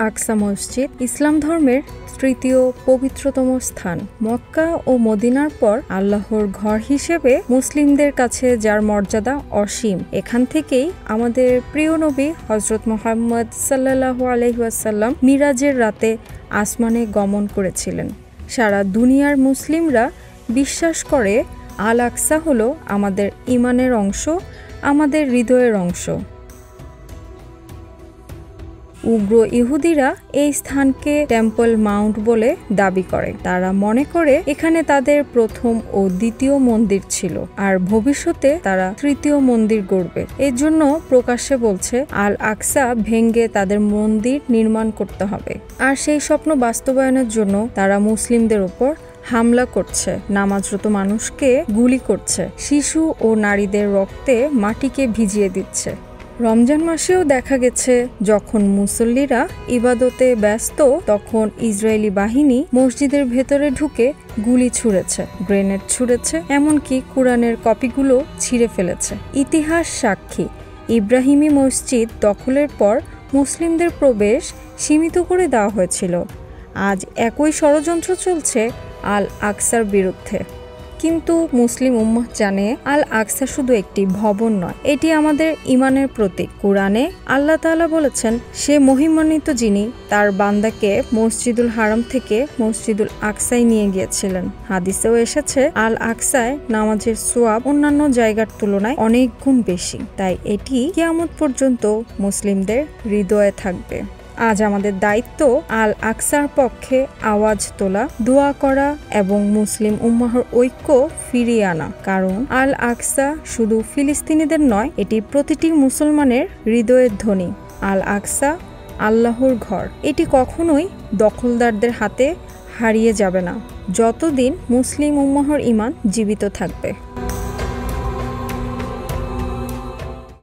আকসা মসজিদ ইসলাম ধর্মের তৃতীয় পবিত্রতম স্থান। মক্কা ও মদিনার পর আল্লাহর ঘর হিসেবে মুসলিমদের কাছে যার মর্যাদা অসীম। এখান থেকেই আমাদের প্রিয় নবী হযরত মুহাম্মদ সাল্লাল্লাহু আলাইহি ওয়াসাল্লাম মিরাজের রাতে আসমানে গমন করেছিলেন। সারা দুনিয়ার মুসলিমরা বিশ্বাস করে আল আকসা হলো আমাদের ঈমানের অংশ, আমাদের হৃদয়ের অংশ। উগ্র ইহুদিরা এই স্থানকে টেম্পল মাউন্ট বলে দাবি করে। তারা মনে করে এখানে তাদের প্রথম ও দ্বিতীয় মন্দির ছিল, আর ভবিষ্যতে তারা তৃতীয় মন্দির গড়বে। এর জন্য প্রকাশ্যে বলছে আল আকসা ভেঙ্গে তাদের মন্দির নির্মাণ করতে হবে। আর সেই স্বপ্ন বাস্তবায়নের জন্য তারা মুসলিমদের উপর হামলা করছে, নামাজরত মানুষকে গুলি করছে, শিশু ও নারীদের রক্তে মাটিকে ভিজিয়ে দিচ্ছে। রমজান মাসেও দেখা গেছে যখন মুসল্লিরা ইবাদতে ব্যস্ত তখন ইসরায়েলি বাহিনী মসজিদের ভেতরে ঢুকে গুলি ছুঁড়েছে, গ্রেনেড ছুঁড়েছে, এমনকি কুরআনের কপিগুলো ছিঁড়ে ফেলেছে। ইতিহাস সাক্ষী, ইব্রাহিমী মসজিদ দখলের পর মুসলিমদের প্রবেশ সীমিত করে দেওয়া হয়েছিল। আজ একই ষড়যন্ত্র চলছে আল আকসার বিরুদ্ধে। কিন্তু মুসলিম উম্মাহ জানে আল আকসা শুধু একটি ভবন নয়, এটি আমাদের ঈমানের প্রতীক। কুরআনে আল্লাহ তাআলা বলেছেন, সে মহিমান্বিত যিনি তার বান্দাকে মসজিদুল হারাম থেকে মসজিদুল আকসায় নিয়ে গিয়েছিলেন। হাদিসেও এসেছে আল আকসায় নামাজের সওয়াব অন্যান্য জায়গার তুলনায় অনেক গুণ বেশি। তাই এটি কিয়ামত পর্যন্ত মুসলিমদের হৃদয়ে থাকবে। আজ আমাদের দায়িত্ব আল আকসার পক্ষে আওয়াজ তোলা, দোয়া করা এবং মুসলিম উম্মাহর ঐক্য ফিরিয়ে আনা। কারণ আল আকসা শুধু ফিলিস্তিনিদের নয়, এটি প্রতিটি মুসলমানের হৃদয়ের ধ্বনি। আল আকসা আল্লাহর ঘর, এটি কখনোই দখলদারদের হাতে হারিয়ে যাবে না যতদিন মুসলিম উম্মাহর ঈমান জীবিত থাকবে।